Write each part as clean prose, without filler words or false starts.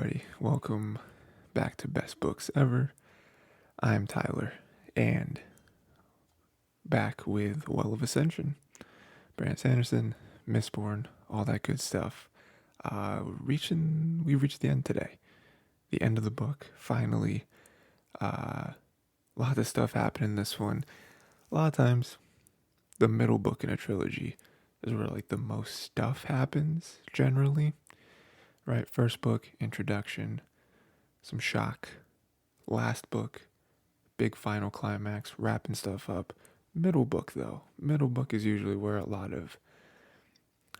everybody. Welcome back to Best Books Ever. I'm Tyler, and back with Well of Ascension. Brandon Sanderson, Mistborn, all that good stuff. We reached the end today. The end of the book, finally. A lot of stuff happened in this one. A lot of times, the middle book in a trilogy is where like the most stuff happens, generally. Right? First book, introduction, some shock. Last book, big final climax, wrapping stuff up. Middle book though. Middle book is usually where a lot of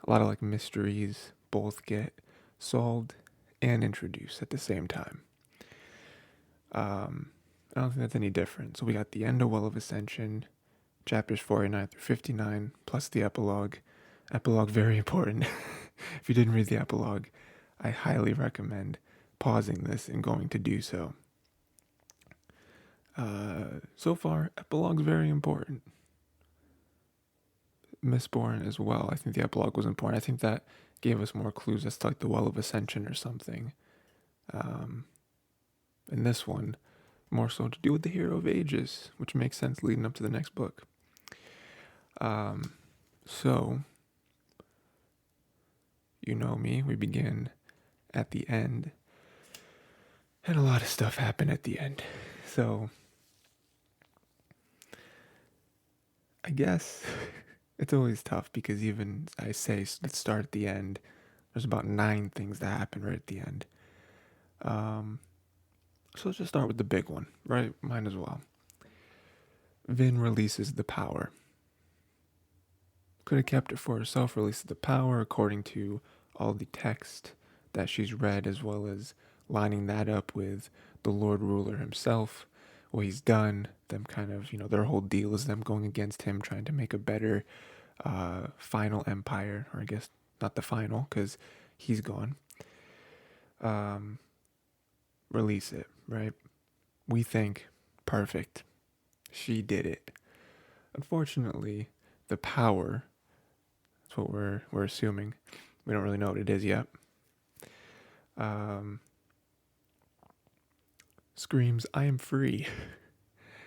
like mysteries both get solved and introduced at the same time. I don't think that's any different. So we got the end of Well of Ascension, chapters 49 through 59, plus the epilogue. Epilogue very important. If you didn't read the epilogue, I highly recommend pausing this and going to do so. So far, epilogue's very important. Mistborn as well. I think the epilogue was important. I think that gave us more clues as to like the Well of Ascension or something. In this one, more so to do with the Hero of Ages, which makes sense leading up to the next book. So, you know me, we begin at the end, and a lot of stuff happened at the end. So, I guess it's always tough because even I say let's start at the end, there's about 9 things that happen right at the end. So let's just start with the big one, right? Might as well. Vin releases the power. Could have kept it for herself, releases the power according to all the text that she's read, as well as lining that up with the Lord Ruler himself, what he's done, them kind of, their whole deal is them going against him, trying to make a better final empire, or I guess not the final, because he's gone. Release it, right? We think, perfect. She did it. Unfortunately, the power, that's what we're assuming. We don't really know what it is yet. Screams, I am free.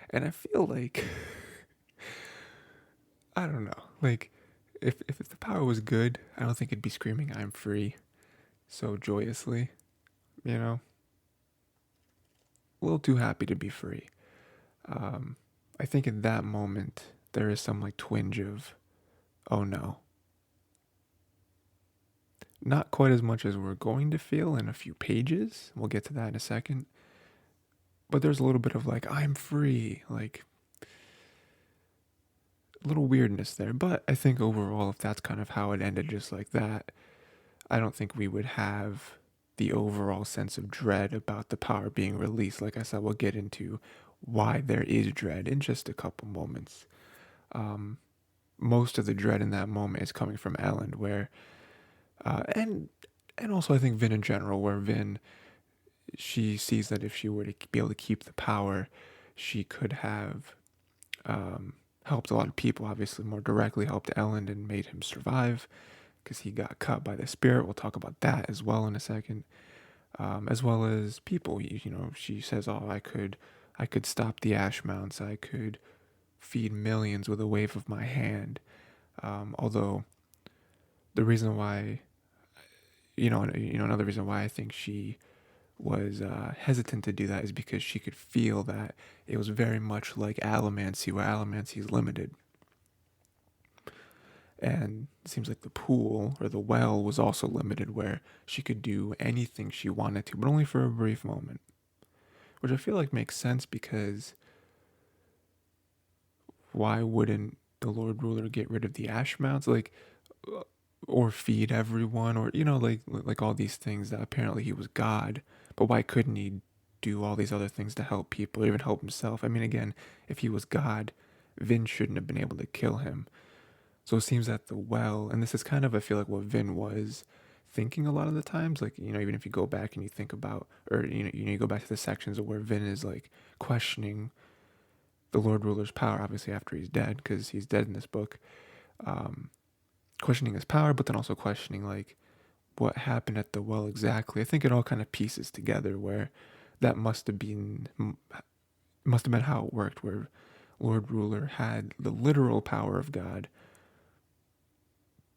And I feel like, I don't know, like, if the power was good, I don't think it'd be screaming, I'm free so joyously, A little too happy to be free. I think in that moment, there is some like twinge of, oh no. Not quite as much as we're going to feel in a few pages. We'll get to that in a second. But there's a little bit of like, I'm free, like a little weirdness there. But I think overall, if that's kind of how it ended, just like that, I don't think we would have the overall sense of dread about the power being released. Like I said, we'll get into why there is dread in just a couple moments. Most of the dread in that moment is coming from Elend, where, and also I think Vin in general, where Vin, she sees that if she were to be able to keep the power, she could have helped a lot of people, obviously more directly helped Elend and made him survive because he got cut by the spirit. We'll talk about that as well in a second. As well as people, she says, oh, I could stop the ash mounts. I could feed millions with a wave of my hand. Although the reason why, another reason why I think she was hesitant to do that is because she could feel that it was very much like allomancy, where allomancy is limited. And it seems like the pool or the well was also limited, where she could do anything she wanted to, but only for a brief moment. Which I feel like makes sense because why wouldn't the Lord Ruler get rid of the ash mounts? Like, or feed everyone, or, like all these things that apparently he was God. But why couldn't he do all these other things to help people, or even help himself? I mean, again, if he was God, Vin shouldn't have been able to kill him. So it seems that the well, and this is kind of, I feel like, what Vin was thinking a lot of the times. Like, even if you go back and you think about, or, you go back to the sections of where Vin is like questioning the Lord Ruler's power, obviously after he's dead, because he's dead in this book, questioning his power, but then also questioning like, what happened at the well exactly, I think it all kind of pieces together where that must have been how it worked, where Lord Ruler had the literal power of God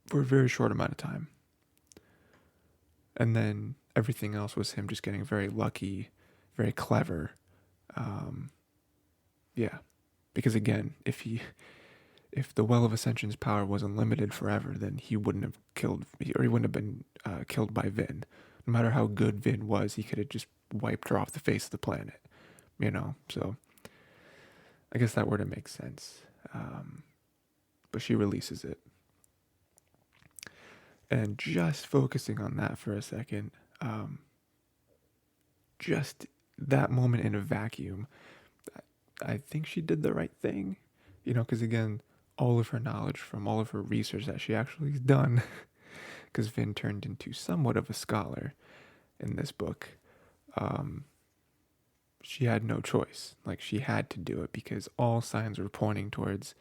for a very short amount of time. And then everything else was him just getting very lucky, very clever. Um, yeah. Because again, if the Well of Ascension's power was unlimited forever, then he wouldn't have killed, or he wouldn't have been killed by Vin. No matter how good Vin was, he could have just wiped her off the face of the planet, So I guess that word makes sense. But she releases it. And just focusing on that for a second, just that moment in a vacuum, I think she did the right thing, because again, all of her knowledge from all of her research that she actually has done, because Vin turned into somewhat of a scholar in this book, she had no choice. Like, she had to do it because all signs were pointing towards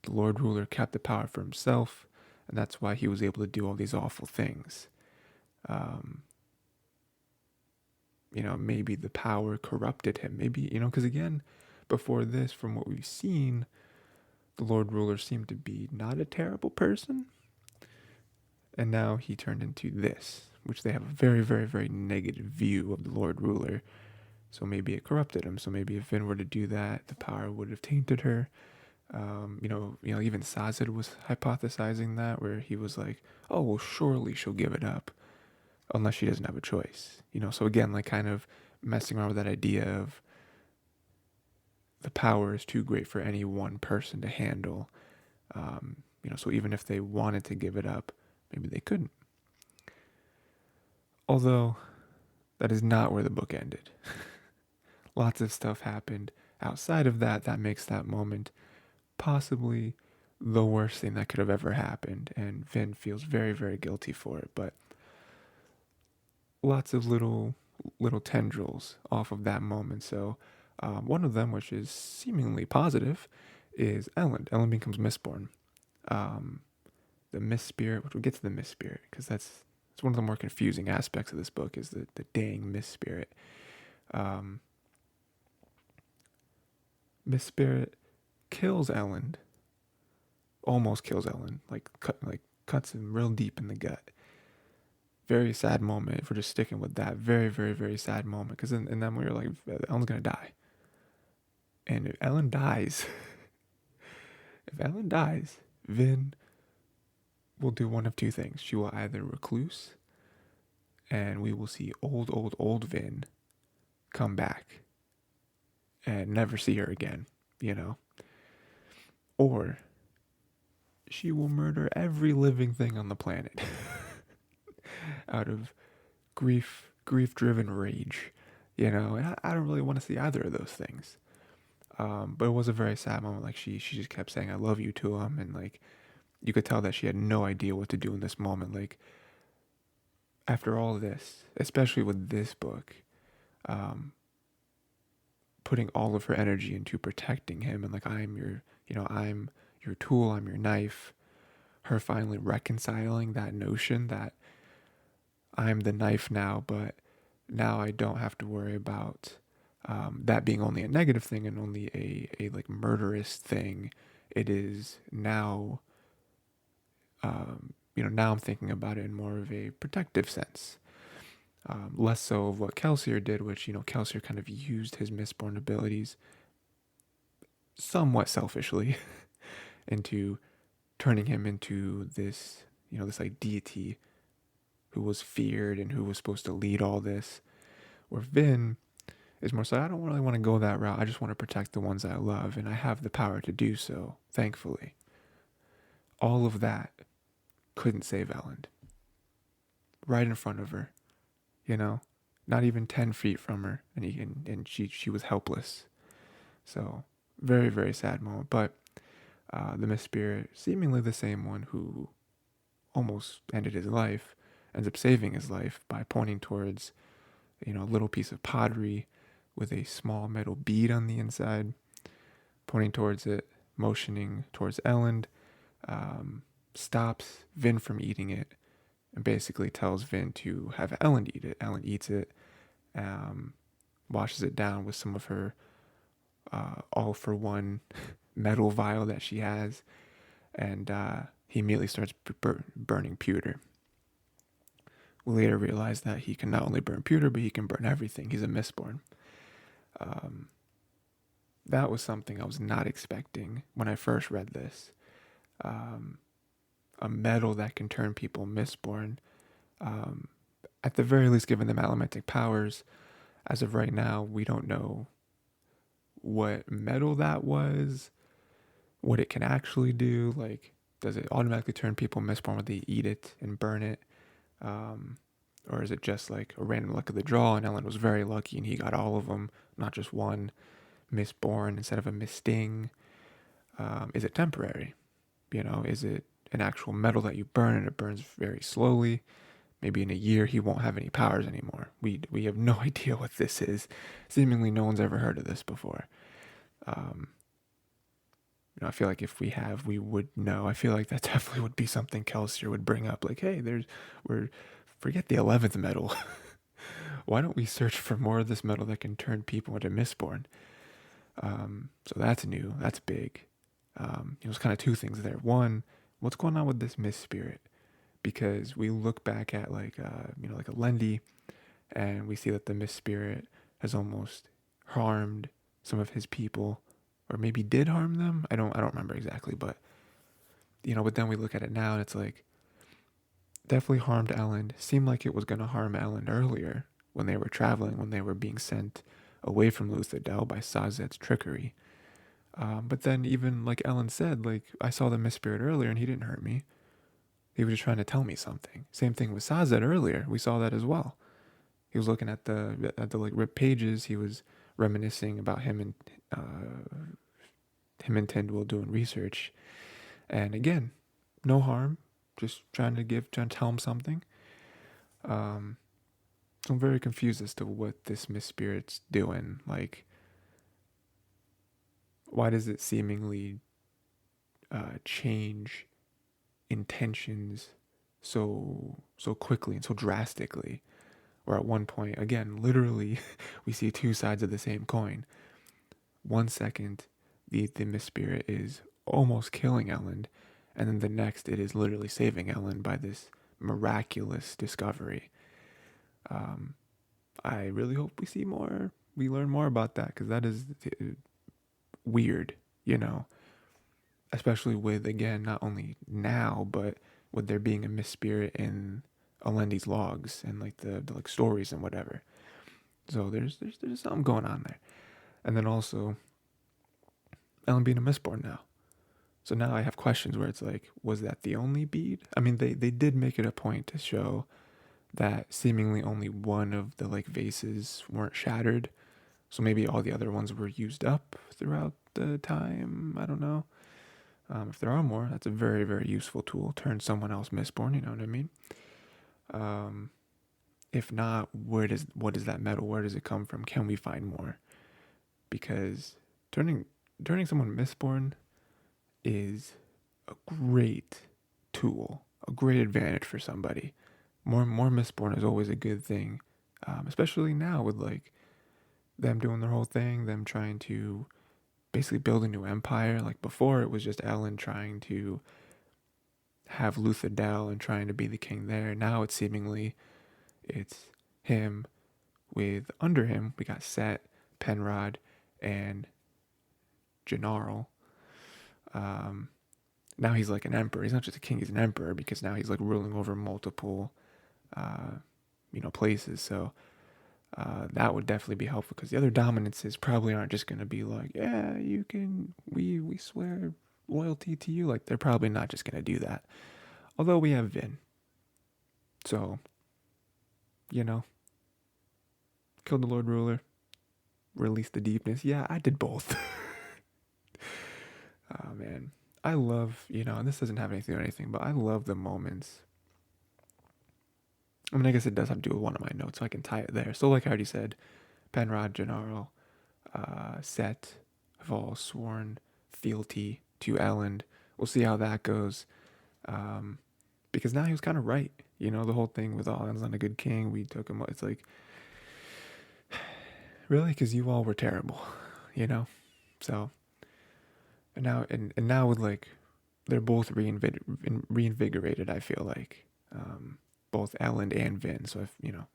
the Lord Ruler kept the power for himself, and that's why he was able to do all these awful things. Maybe the power corrupted him. Maybe, because again, before this, from what we've seen, the Lord Ruler seemed to be not a terrible person. And now he turned into this, which they have a very, very, very negative view of the Lord Ruler. So maybe it corrupted him. So maybe if Vin were to do that, the power would have tainted her. Even Sazed was hypothesizing that, where he was like, oh, well, surely she'll give it up unless she doesn't have a choice. So again, like kind of messing around with that idea of the power is too great for any one person to handle. So even if they wanted to give it up, maybe they couldn't. Although that is not where the book ended. Lots of stuff happened outside of that makes that moment possibly the worst thing that could have ever happened, and Vin feels very, very guilty for it. But lots of little tendrils off of that moment. So one of them, which is seemingly positive, is Elend. Elend becomes Mistborn. The Mist Spirit, which we'll get to the Mist Spirit, because it's one of the more confusing aspects of this book, is the dang Mist Spirit. Mist Spirit kills Elend, almost kills Elend, cuts him real deep in the gut. Very sad moment, if we're just sticking with that. Very, very, very sad moment, because and then we were like, Elend's gonna die. And if Elend dies, Vin will do one of two things. She will either recluse, and we will see old Vin come back and never see her again, Or she will murder every living thing on the planet out of grief-driven rage, And I don't really want to see either of those things. But it was a very sad moment. Like she just kept saying "I love you" to him, and like you could tell that she had no idea what to do in this moment. Like after all of this, especially with this book, putting all of her energy into protecting him, and like I'm your tool, I'm your knife. Her finally reconciling that notion that I'm the knife now, but now I don't have to worry about that being only a negative thing and only a like murderous thing. It is now, now I'm thinking about it in more of a protective sense. Less so of what Kelsier did, which, Kelsier kind of used his Mistborn abilities somewhat selfishly into turning him into this, this like deity who was feared and who was supposed to lead all this. Where Vin is more so, I don't really want to go that route. I just want to protect the ones I love, and I have the power to do so, thankfully. All of that couldn't save Elend. Right in front of her, not even 10 feet from her, and she was helpless. So, very, very sad moment. But the Mist Spirit, seemingly the same one who almost ended his life, ends up saving his life by pointing towards, a little piece of pottery with a small metal bead on the inside, pointing towards it, motioning towards Elend, stops Vin from eating it, and basically tells Vin to have Elend eat it. Elend eats it, um, washes it down with some of her all for one metal vial that she has, and he immediately starts burning pewter. We later realize that he can not only burn pewter, but he can burn everything. He's a Mistborn. Um, that was something I was not expecting when I first read this. Um, a metal that can turn people Mistborn. Um, at the very least, giving them allomantic powers. As of right now, we don't know what metal that was, what it can actually do. Like, does it automatically turn people Mistborn when they eat it and burn it? Um, or is it just like a random luck of the draw? And Elend was very lucky and he got all of them, not just one Mistborn instead of a Misting. Is it temporary? Is it an actual metal that you burn and it burns very slowly? Maybe in a year he won't have any powers anymore. We have no idea what this is. Seemingly no one's ever heard of this before. Um, I feel like if we have, we would know. I feel like that definitely would be something Kelsier would bring up. Like, hey, forget the 11th metal. Why don't we search for more of this metal that can turn people into Mistborn? So that's new. That's big. It's kind of two things there. One, what's going on with this Mist Spirit? Because we look back at like Alendi, and we see that the Mist Spirit has almost harmed some of his people, or maybe did harm them. I don't remember exactly, but but then we look at it now and it's like definitely harmed Elend. Seemed like it was gonna harm Elend earlier when they were traveling, when they were being sent away from Luthadel by Sazed's trickery. But then even like Elend said, like I saw the Mist Spirit earlier and he didn't hurt me. He was just trying to tell me something. Same thing with Sazed earlier. We saw that as well. He was looking at the like ripped pages. He was reminiscing about him and Tyndall doing research. And again, no harm. Just trying to tell him something. So I'm very confused as to what this Mist Spirit's doing. Like, why does it seemingly change intentions so quickly and so drastically? Or at one point, again, literally, we see two sides of the same coin. 1 second, the Mist Spirit is almost killing Elend, and then the next, it is literally saving Elend by this miraculous discovery. I really hope we learn more about that, because that is weird, especially with, again, not only now, but with there being a Mist Spirit in Alendi's logs and like the like stories and whatever. So there's something going on there. And then also Elend being a Mistborn now. So now I have questions where it's like, was that the only bead? I mean, they did make it a point to show that seemingly only one of the like vases weren't shattered. So maybe all the other ones were used up throughout the time. I don't know. If there are more, that's a very, very useful tool. Turn someone else Mistborn, you know what I mean? If not, what is that metal? Where does it come from? Can we find more? Because turning someone Mistborn is a great tool, a great advantage for somebody. More Mistborn is always a good thing, especially now with like them doing their whole thing, them trying to basically build a new empire. Like before, it was just Elend trying to have Luthadel and trying to be the king there. Now it's him with under him we got Set, Penrod, and Jennarl. Now he's like an emperor. He's not just a king; he's an emperor because now he's like ruling over multiple, places. So that would definitely be helpful because the other dominances probably aren't just going to be like, yeah, you can, we swear loyalty to you. Like they're probably not just going to do that. Although we have Vin, so killed the Lord Ruler, released the Deepness. Yeah, I did both. Oh man, I love and this doesn't have anything or anything, but I love the moments. I mean, I guess it does have to do with one of my notes, so I can tie it there. So, like I already said, Penrod, Jennarl, Set have all sworn fealty to Elend. We'll see how that goes, because now he was kind of right. You know, the whole thing with, oh, Elend's not a good king. We took him. It's like, really? Because you all were terrible, you know? So, and now with like, they're both reinvigorated, I feel like. Both Elend and Vin. So, if, you know,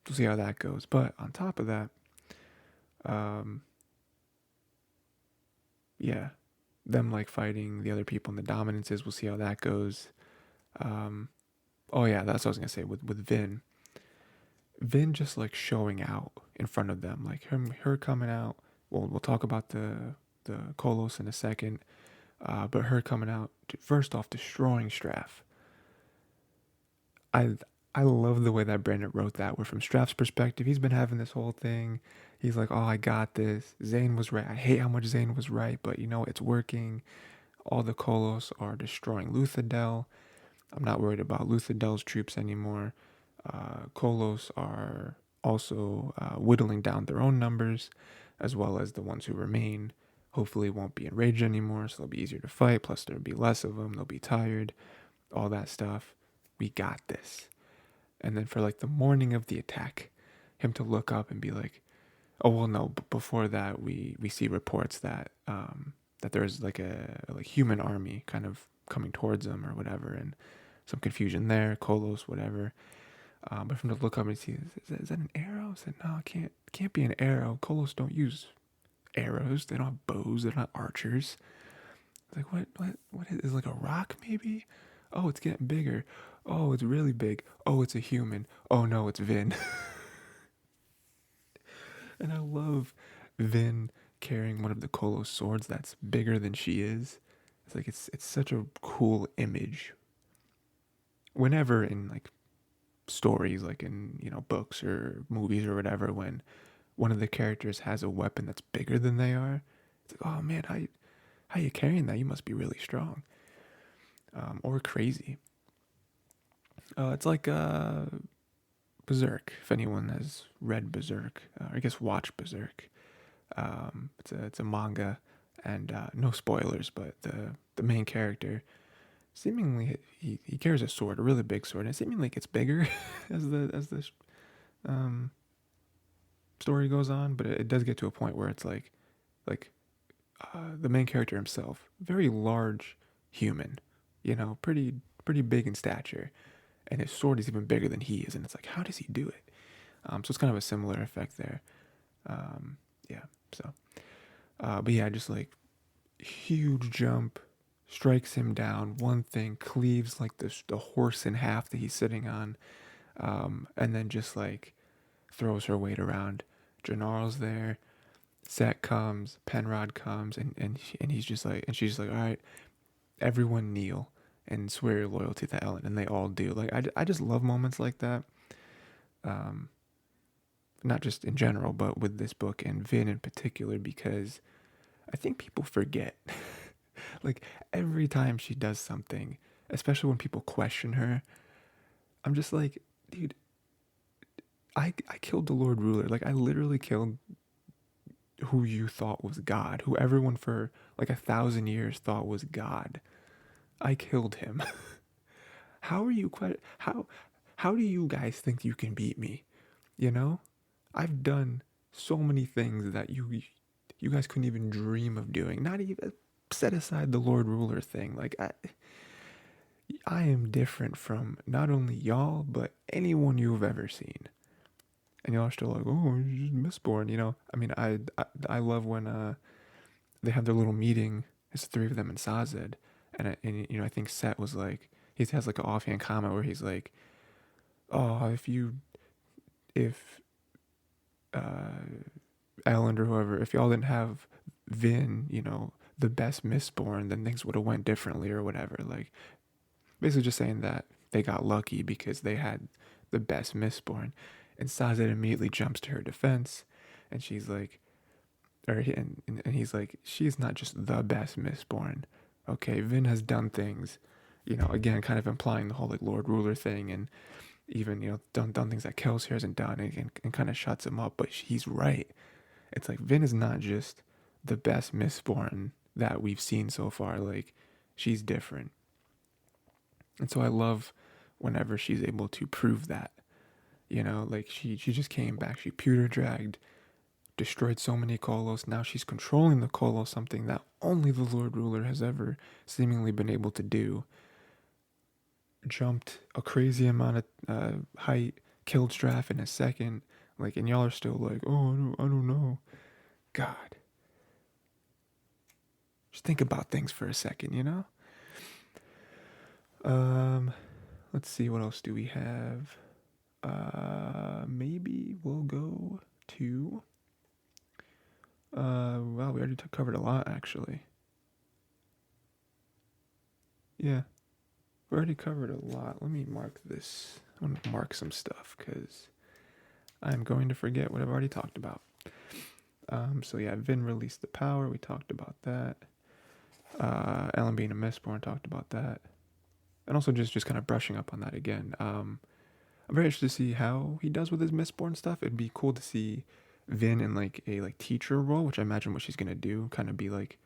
we'll see how that goes. But on top of that, um, yeah, them like fighting the other people in the dominances, we'll see how that goes. Um, oh yeah, that's what I was gonna say with Vin. Vin just like showing out in front of them, like her coming out. Well, we'll talk about the Kolos in a second, but her coming out first off, destroying Straff. I I love the way that Brandon wrote that. Where from Straff's perspective, he's been having this whole thing. He's like, "Oh, I got this. Zane was right. I hate how much Zane was right, but you know it's working. All the Kolos are destroying Luthadel. I'm not worried about Luthadel's troops anymore. Kolos are also whittling down their own numbers, as well as the ones who remain. Hopefully, won't be enraged anymore, so they'll be easier to fight. Plus, there'll be less of them. They'll be tired. All that stuff. We got this." And then for like the morning of the attack, him to look up and be like, "Oh well, no." But before that, we see reports that that there's like a like human army kind of coming towards them or whatever, and some confusion there. Kolos, whatever. But for him to look up and see, is that an arrow? I said, no, it can't be an arrow. Kolos don't use arrows. They don't have bows. They're not archers. Like what is it, like a rock maybe? Oh, it's getting bigger. Oh, it's really big. Oh, it's a human. Oh no, it's Vin. And I love Vin carrying one of the Kolos swords that's bigger than she is. It's like it's such a cool image. Whenever in like stories, like in, you know, books or movies or whatever, when one of the characters has a weapon that's bigger than they are, it's like, oh man, how you carrying that? You must be really strong, or crazy. It's like Berserk. If anyone has read Berserk, or I guess watched Berserk, it's a manga, and no spoilers, but the main character seemingly he carries a sword, a really big sword, and it seemingly gets bigger as the um, story goes on. But it does get to a point where it's like the main character himself, very large human, you know, pretty big in stature, and his sword is even bigger than he is, and it's like, how does he do it? So it's kind of a similar effect there. Yeah. So, but yeah, just like huge jump, strikes him down. One thing cleaves like the horse in half that he's sitting on, and then just like throws her weight around. Jannarl's there. Set comes, Penrod comes, and he's just like, and she's just like, all right, everyone kneel and swear your loyalty to Elend, and they all do. Like I just love moments like that. Um, Not just in general, but with this book and Vin in particular, because I think people forget. Like every time she does something, especially when people question her, I'm just like, dude, I killed the Lord Ruler. Like I literally killed who you thought was God, who everyone for like 1,000 years thought was God. I killed him. How are you quite how do you guys think you can beat me? You know? I've done so many things that you guys couldn't even dream of doing. Not even set aside the Lord Ruler thing. Like I am different from not only y'all, but anyone you've ever seen. And y'all are still like, oh, you're just mistborn, you know? I mean, I love when they have their little meeting. It's the three of them in Sazed, and you know, I think Set was like, he has like an offhand comment where he's like, oh, if Elend or whoever, if y'all didn't have Vin, you know, the best mistborn, then things would have went differently or whatever. Like basically just saying that they got lucky because they had the best mistborn. And Sazed immediately jumps to her defense, and she's like, and he's like, she's not just the best mistborn. Okay, Vin has done things, you know, again, kind of implying the whole like Lord Ruler thing, and even, you know, done things that Kelsier hasn't done, and kind of shuts him up. But he's right. It's like Vin is not just the best mistborn that we've seen so far. Like she's different. And so I love whenever she's able to prove that. Like she just came back, she pewter dragged, destroyed so many Kolos. Now she's controlling the Kolos, something that only the Lord Ruler has ever seemingly been able to do. Jumped a crazy amount of height, killed Straff in a second. Like, and y'all are still like, oh, I don't know. God. Just think about things for a second. Um, let's see, what else do we have? Maybe we'll go to. Well, we already covered a lot, actually. Yeah, we already covered a lot. Let me mark this. I want to mark some stuff because I'm going to forget what I've already talked about. So yeah, Vin released the power. We talked about that. Elend being a Mistborn, talked about that. And also just kind of brushing up on that again. I'm very interested to see how he does with his Mistborn stuff. It'd be cool to see Vin in like a teacher role, which I imagine what she's gonna do, kind of be like,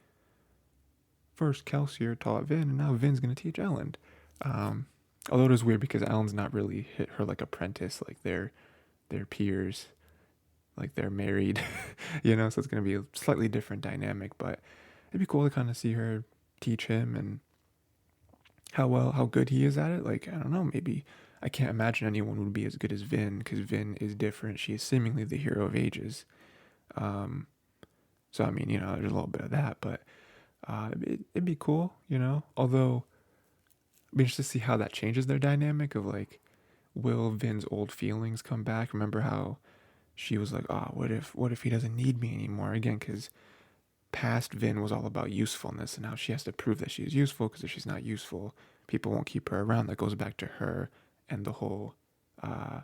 first Kelsier taught Vin, and now Vin's gonna teach Elend. Um, Although it is weird because Elend's not really hit her like apprentice, like they're peers, like they're married, So it's gonna be a slightly different dynamic, but it'd be cool to kind of see her teach him and how good he is at it. Like, I don't know, maybe I can't imagine anyone would be as good as Vin because Vin is different. She is seemingly the hero of ages. Um, so I mean, there's a little bit of that, but it'd be cool. Although, it'd be interesting to see how that changes their dynamic of like, will Vin's old feelings come back? Remember how she was like, oh, what if he doesn't need me anymore? Again, because past Vin was all about usefulness, and now she has to prove that she is useful, because if she's not useful, people won't keep her around. That goes back to her and the whole uh,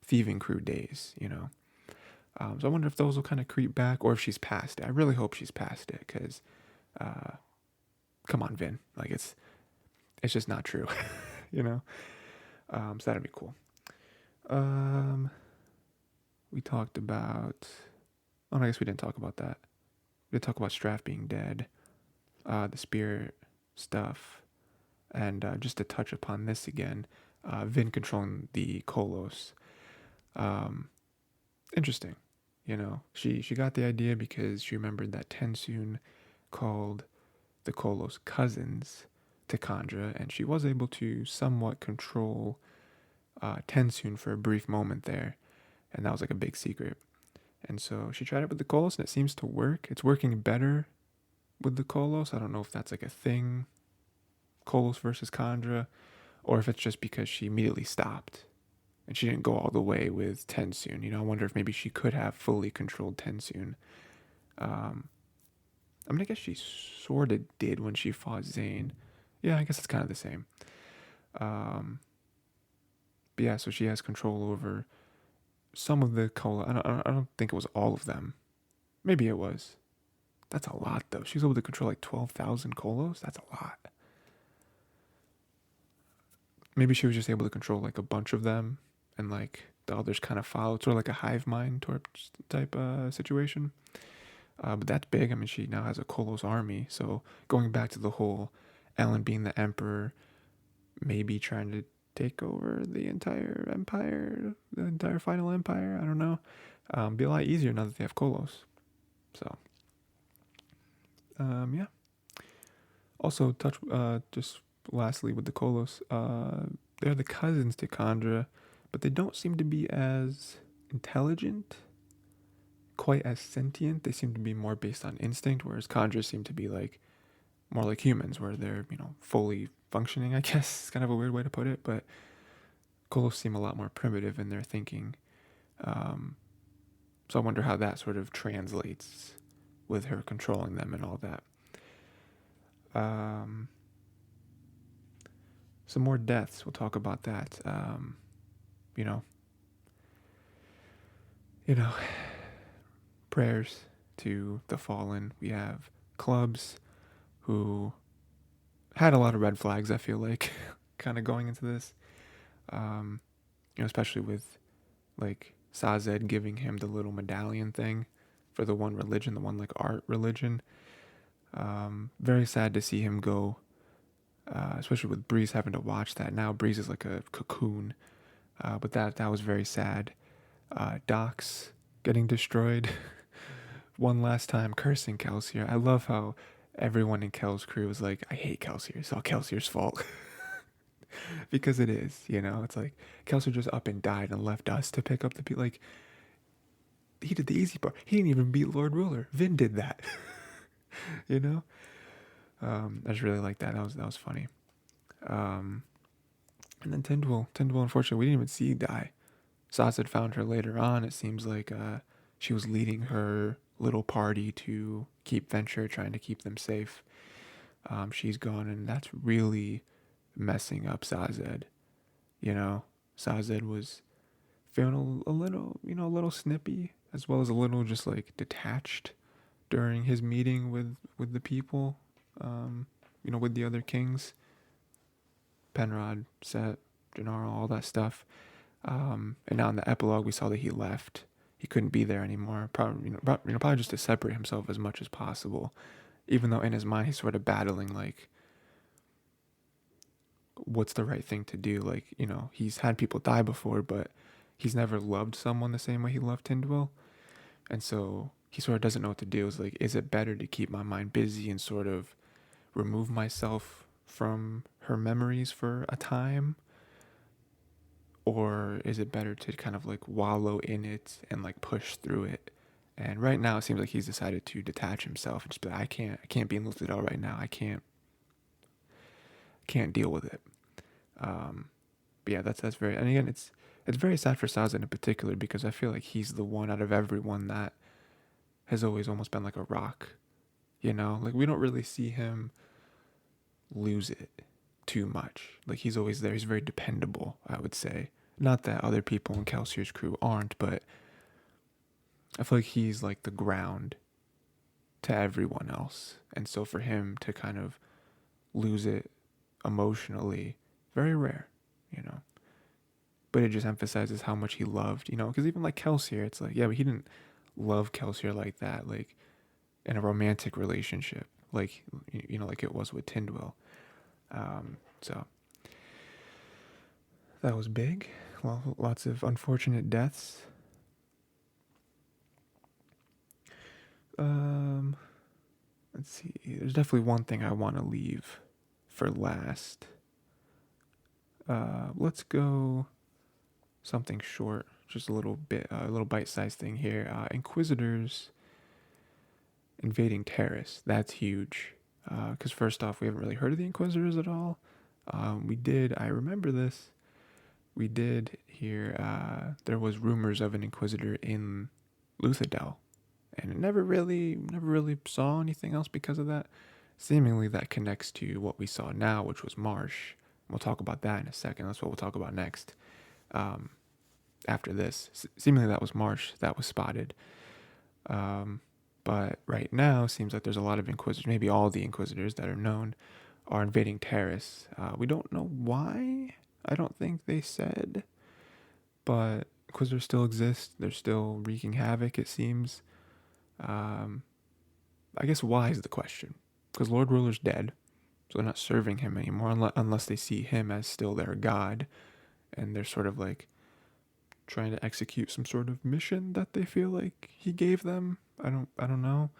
thieving crew days. So I wonder if those will kind of creep back, or if she's past it. I really hope she's past it, because come on, Vin, like it's just not true, you know. So that'd be cool. Um, we talked about. Oh, no, I guess we didn't talk about that. We did talk about Straff being dead, the spirit stuff, and just to touch upon this again, Vin controlling the Kolos. Um, Interesting. She got the idea because she remembered that Tensoon called the Kolos cousins to Kandra, and she was able to somewhat control Tensoon for a brief moment there, and that was like a big secret. And so she tried it with the Kolos, and it seems to work. It's working better with the Kolos. I don't know if that's like a thing, Kolos versus Kandra, or if it's just because she immediately stopped and she didn't go all the way with Tensoon. I wonder if maybe she could have fully controlled Tensoon. Um, I mean, I guess she sort of did when she fought Zane. Yeah, I guess it's kind of the same. Um, but yeah, so she has control over some of the Kolos. I don't think it was all of them. Maybe it was. That's a lot, though. She was able to control like 12,000 Kolos. That's a lot. Maybe she was just able to control like a bunch of them, and like the others kind of followed, sort of like a hive mind type situation. But that's big. I mean, she now has a Kolos army. So going back to the whole Elend being the emperor, maybe trying to take over the entire empire, the entire final empire. I don't know. Be a lot easier now that they have Kolos. So, yeah. Also, just lastly with the Kolos, they're the cousins to Kandra, but they don't seem to be as intelligent, quite as sentient. They seem to be more based on instinct, whereas Kandra seem to be like more like humans, where they're fully functioning. I guess it's kind of a weird way to put it, but Kolos seem a lot more primitive in their thinking. So I wonder how that sort of translates with her controlling them and all that. Some more deaths. We'll talk about that. You know, you know, prayers to the fallen. We have clubs who had a lot of red flags, I feel like, kind of going into this. Especially with like Sazed giving him the little medallion thing for the one religion, the one like art religion. Very sad to see him go. especially with Breeze having to watch that. Now Breeze is like a cocoon, but that was very sad. Doc's getting destroyed one last time, cursing Kelsier. I love how everyone in Kel's crew was like, I hate Kelsier. It's all Kelsier's fault. Because it is, you know? It's like, Kelsier just up and died and left us to pick up the people. Like, he did the easy part. He didn't even beat Lord Ruler. Vin did that. You know? I just really like that. That was funny. And then Tindwyl, unfortunately, we didn't even see die. Sazed had found her later on. It seems like she was leading her little party to keep Venture, trying to keep them safe. She's gone, and that's really messing up Sazed. You know, Sazed was feeling a little, a little snippy, as well as a little just like detached during his meeting with the people. With the other kings, Penrod, Set, Gennaro, all that stuff. And now in the epilogue, we saw that he left. He couldn't be there anymore. Probably just to separate himself as much as possible. Even though in his mind he's sort of battling like, what's the right thing to do? Like, he's had people die before, but he's never loved someone the same way he loved Tindwyl. And so he sort of doesn't know what to do. It's like, is it better to keep my mind busy and sort of remove myself from her memories for a time? Or is it better to kind of like wallow in it and like push through it? And right now it seems like he's decided to detach himself and just be like, I can't be in Luthadel right now. I can't deal with it. But yeah, that's very, and again, it's very sad for Sazed in particular, because I feel like he's the one out of everyone that has always almost been like a rock, like we don't really see him lose it too much. Like he's always there. He's very dependable, I would say. Not that other people in Kelsier's crew aren't, but I feel like he's like the ground to everyone else. And so for him to kind of lose it emotionally, very rare, But it just emphasizes how much he loved, because even like Kelsier, it's like, yeah, but he didn't love Kelsier like that, like in a romantic relationship, like, like it was with Tindwyl. So that was big. Well, lots of unfortunate deaths. Let's see. There's definitely one thing I want to leave for last. Let's go something short, just a little bit, a little bite-sized thing here. Inquisitors invading Terrace. That's huge. Because first off, we haven't really heard of the Inquisitors at all. I remember this. We did hear there was rumors of an Inquisitor in Luthadel, and never really saw anything else because of that. Seemingly that connects to what we saw now, which was Marsh. We'll talk about that in a second. That's what we'll talk about next. After this, seemingly that was Marsh that was spotted. But right now, seems like there's a lot of Inquisitors, maybe all the Inquisitors that are known, are invading Terrace. We don't know why. I don't think they said. But Inquisitors still exist. They're still wreaking havoc, it seems. I guess why is the question. Because Lord Ruler's dead. So they're not serving him anymore unless they see him as still their god. And they're sort of like trying to execute some sort of mission that they feel like he gave them. I don't know.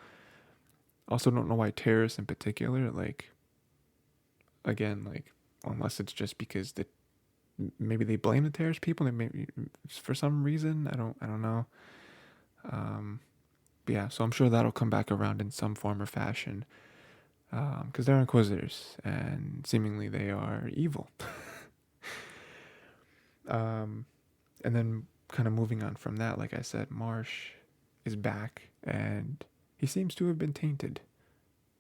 Also don't know why Terrace in particular, like, again, like, unless it's just because maybe they blame the Terrace people, they maybe for some reason, I don't know. But yeah, so I'm sure that'll come back around in some form or fashion, because they're Inquisitors and seemingly they are evil. And then kind of moving on from that, like I said, Marsh is back, and he seems to have been tainted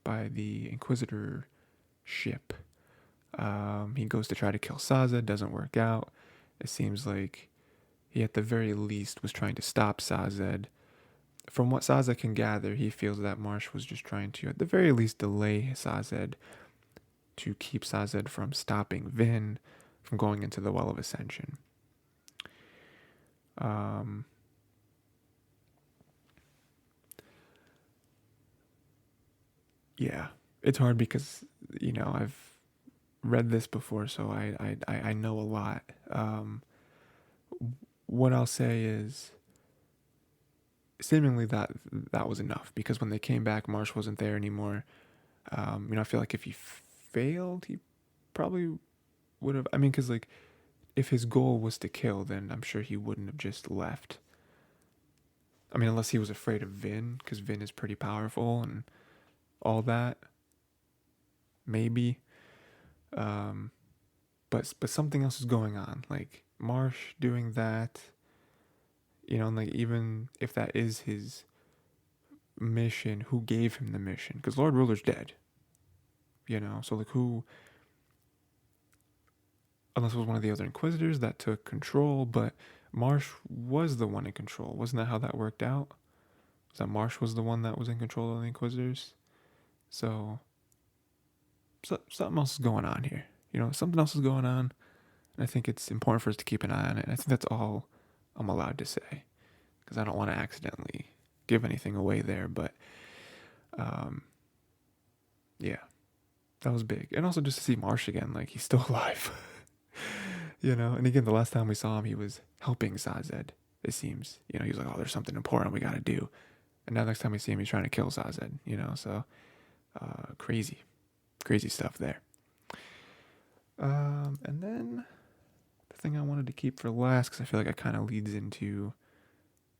by the Inquisitor ship. He goes to try to kill Sazed, doesn't work out. It seems like he at the very least was trying to stop Sazed. From what Sazed can gather, he feels that Marsh was just trying to, at the very least, delay Sazed to keep Sazed from stopping Vin from going into the Well of Ascension. Yeah, it's hard because, read this before, so I know a lot. What I'll say is seemingly that was enough, because when they came back, Marsh wasn't there anymore. I feel like if he failed, he probably would have. I mean, because like if his goal was to kill, then I'm sure he wouldn't have just left. I mean, unless he was afraid of Vin, because Vin is pretty powerful and all that. Maybe. Um, but something else is going on. Like Marsh doing that, and like even if that is his mission, who gave him the mission? Because Lord Ruler's dead. So like who? Unless it was one of the other Inquisitors that took control, but Marsh was the one in control. Wasn't that how that worked out? Was that Marsh was the one that was in control of the Inquisitors? So something else is going on here. Something else is going on. And I think it's important for us to keep an eye on it. And I think that's all I'm allowed to say, because I don't want to accidentally give anything away there. But yeah, that was big. And also just to see Marsh again, like he's still alive. And again, the last time we saw him, he was helping Sazed, it seems. He was like, oh, there's something important we got to do. And now next time we see him, he's trying to kill Sazed, so crazy stuff there. And then the thing I wanted to keep for last, because I feel like it kind of leads into,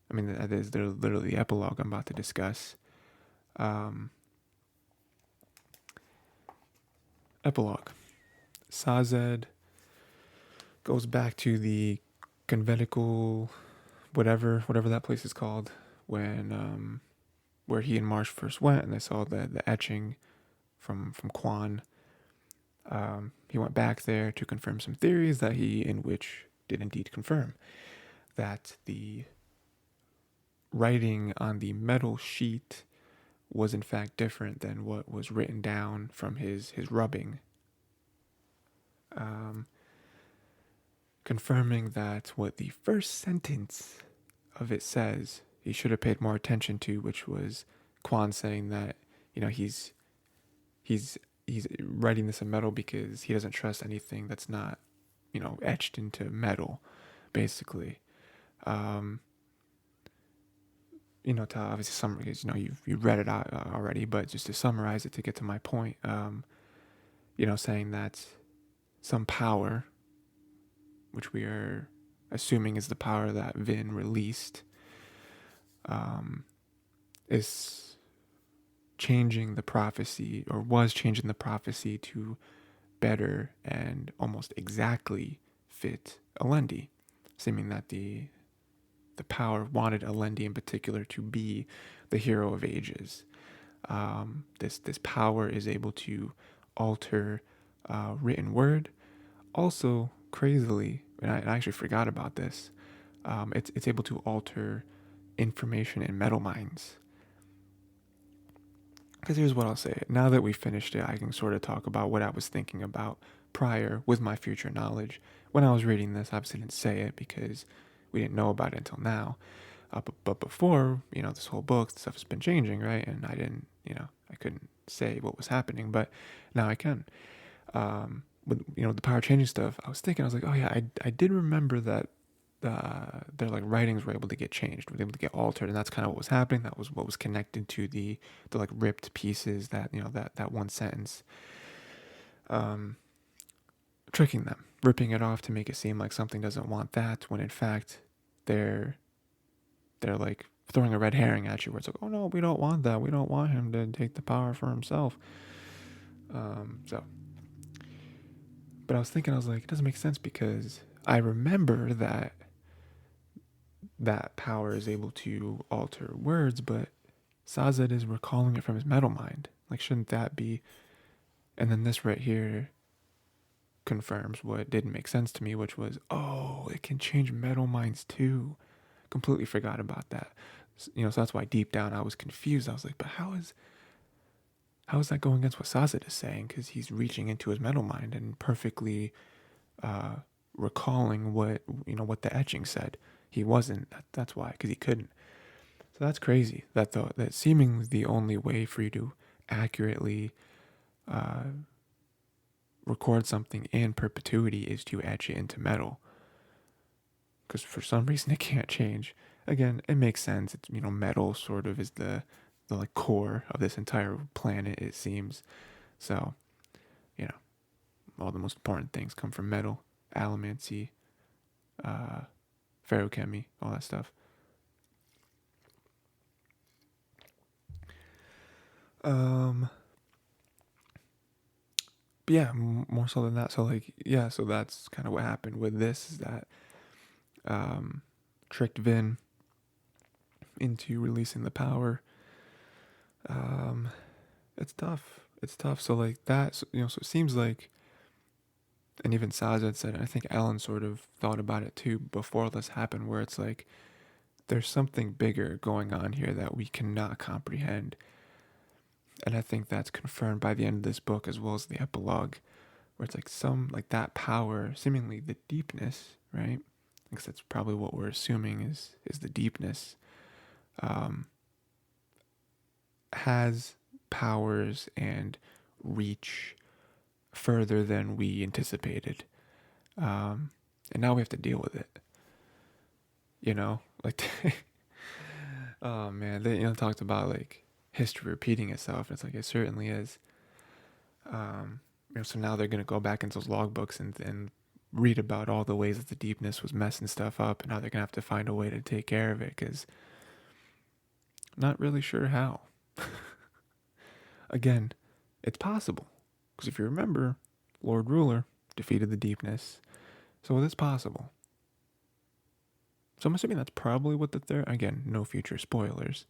I mean, that is literally the epilogue I'm about to discuss. Epilogue. Sazed goes back to the conventicle, whatever that place is called, when where he and Marsh first went, and they saw the etching from Quan. He went back there to confirm some theories that he in which did indeed confirm that the writing on the metal sheet was in fact different than what was written down from his rubbing. Confirming that what the first sentence of it says he should have paid more attention to, which was Quan saying that he's writing this in metal because he doesn't trust anything that's not etched into metal, basically. To obviously summarize, you've read it out already, but just to summarize it to get to my point, saying that some power, which we are assuming is the power that Vin released, is changing the prophecy, or was changing the prophecy to better and almost exactly fit Elendi, seeming that the power wanted Elendi in particular to be the hero of ages. This power is able to alter written word. Also, crazily, and I actually forgot about this, it's able to alter information in metal mines. Because here's what I'll say. Now that we finished it, I can sort of talk about what I was thinking about prior with my future knowledge. When I was reading this, I obviously didn't say it because we didn't know about it until now. But before, this whole book, stuff has been changing, right? And I didn't, I couldn't say what was happening, but now I can. With, the power changing stuff, I was like, oh yeah, I did remember that their like writings were able to get changed, were able to get altered, and that's kind of what was happening. That was what was connected to the like ripped pieces that that one sentence, tricking them, ripping it off to make it seem like something doesn't want that, when in fact they're like throwing a red herring at you, where it's like, oh no, we don't want that, we don't want him to take the power for himself. But I was thinking, I was like, it doesn't make sense, because I remember that power is able to alter words, but Sazed is recalling it from his metal mind. Like, shouldn't that be? And then this right here confirms what didn't make sense to me, which was, oh, it can change metal minds too. Completely forgot about that. So that's why deep down I was confused. I was like, but how is that going against what Sazed is saying? Because he's reaching into his metal mind and perfectly recalling what the etching said. He wasn't. That's why, because he couldn't. So that's crazy. That seemingly the only way for you to accurately record something in perpetuity is to etch it into metal, because for some reason it can't change. Again, it makes sense. It's, metal sort of is the like core of this entire planet, it seems. So, you know, all the most important things come from metal, allomancy, uh, ferrochemy, all that stuff. Um, but yeah, more so than that. So like, yeah, so that's kind of what happened with this, is that um, tricked Vin into releasing the power. Um, it's tough. It's tough. So like that, so, so it seems like, and even Sazed said, and I think Elend sort of thought about it too before this happened, where it's like there's something bigger going on here that we cannot comprehend. And I think that's confirmed by the end of this book as well as the epilogue, where it's like like that power, seemingly the deepness, right? Because that's probably what we're assuming is the deepness, um, has powers and reach further than we anticipated. And now we have to deal with it. Like, oh man, they talked about like history repeating itself. It's like it certainly is. So now they're gonna go back into those logbooks and read about all the ways that the deepness was messing stuff up, and how they're gonna have to find a way to take care of it. Because not really sure how. Again, it's possible. Because if you remember, Lord Ruler defeated the deepness, so it's possible. So I'm assuming that's probably what again, no future spoilers.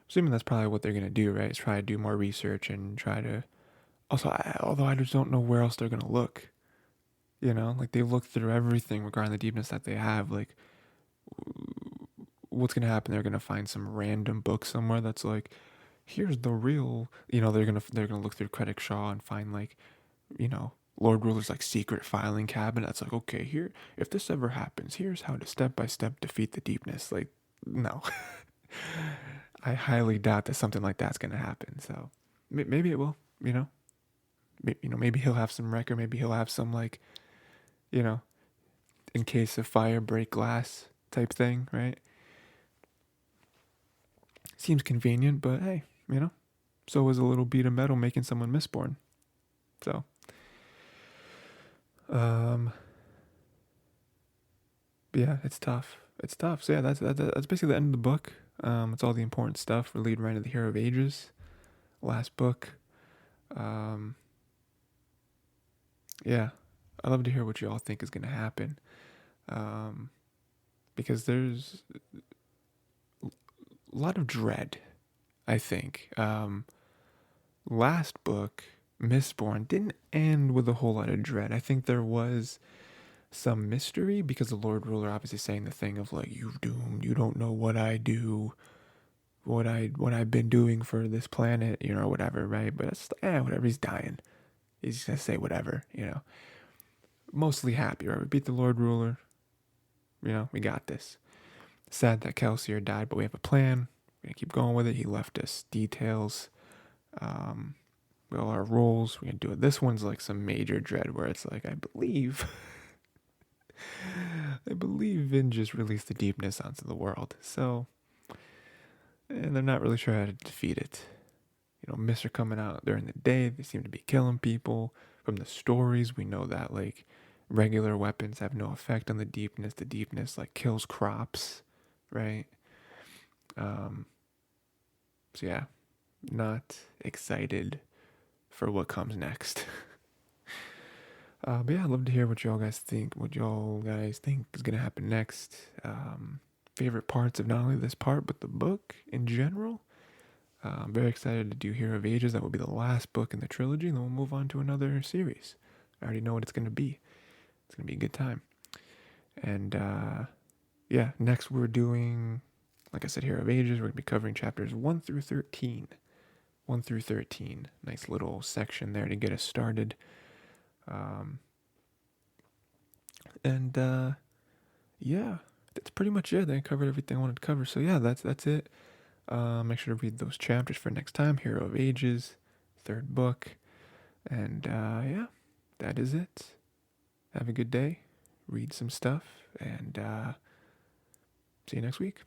Assuming that's probably what they're gonna do, right? Is try to do more research and try to. Also, although I just don't know where else they're gonna look. Like they've looked through everything regarding the deepness that they have. Like, what's gonna happen? They're gonna find some random book somewhere that's like, here's the real. They're gonna look through Credit Shaw and find like, Lord Ruler's like secret filing cabinet. That's like, okay, here, if this ever happens, here's how to step by step defeat the deepness. Like, no. I highly doubt that something like that's gonna happen. So maybe it will. Maybe he'll have some record. Maybe he'll have some like, in case of fire, break glass type thing, right? Seems convenient, but hey, so is a little bead of metal making someone mistborn. So, but yeah, it's tough. It's tough. So yeah, that's basically the end of the book. It's all the important stuff. We're leading right into the Hero of Ages, last book. Yeah, I'd love to hear what you all think is going to happen. Because there's a lot of dread, I think. Last book, Mistborn, didn't end with a whole lot of dread. I think there was some mystery because the Lord Ruler obviously saying the thing of like, you doomed, you don't know what I do, what I've been doing for this planet, whatever, right? But it's whatever, he's dying. He's just gonna say whatever, Mostly happy, right? We beat the Lord Ruler. We got this. Sad that Kelsier died, but we have a plan. We're gonna keep going with it. He left us details. With all our roles, we're gonna do it. This one's like some major dread where it's like, I believe Vin just released the deepness onto the world. So, and they're not really sure how to defeat it. Mists are coming out during the day. They seem to be killing people. From the stories, we know that like regular weapons have no effect on the deepness. The deepness like kills crops, right? So yeah, not excited for what comes next. But yeah, I'd love to hear what y'all guys think. What y'all guys think is gonna happen next. Favorite parts of not only this part but the book in general. I'm very excited to do Hero of Ages. That will be the last book in the trilogy, and then we'll move on to another series. I already know what it's gonna be. It's gonna be a good time. And yeah, next we're doing, like I said, Hero of Ages. We're gonna be covering chapters 1 through 13. 1 through 13. Nice little section there to get us started. And yeah, that's pretty much it. I covered everything I wanted to cover. So yeah, that's it. Make sure to read those chapters for next time. Hero of Ages, third book. And yeah, that is it. Have a good day. Read some stuff, and see you next week.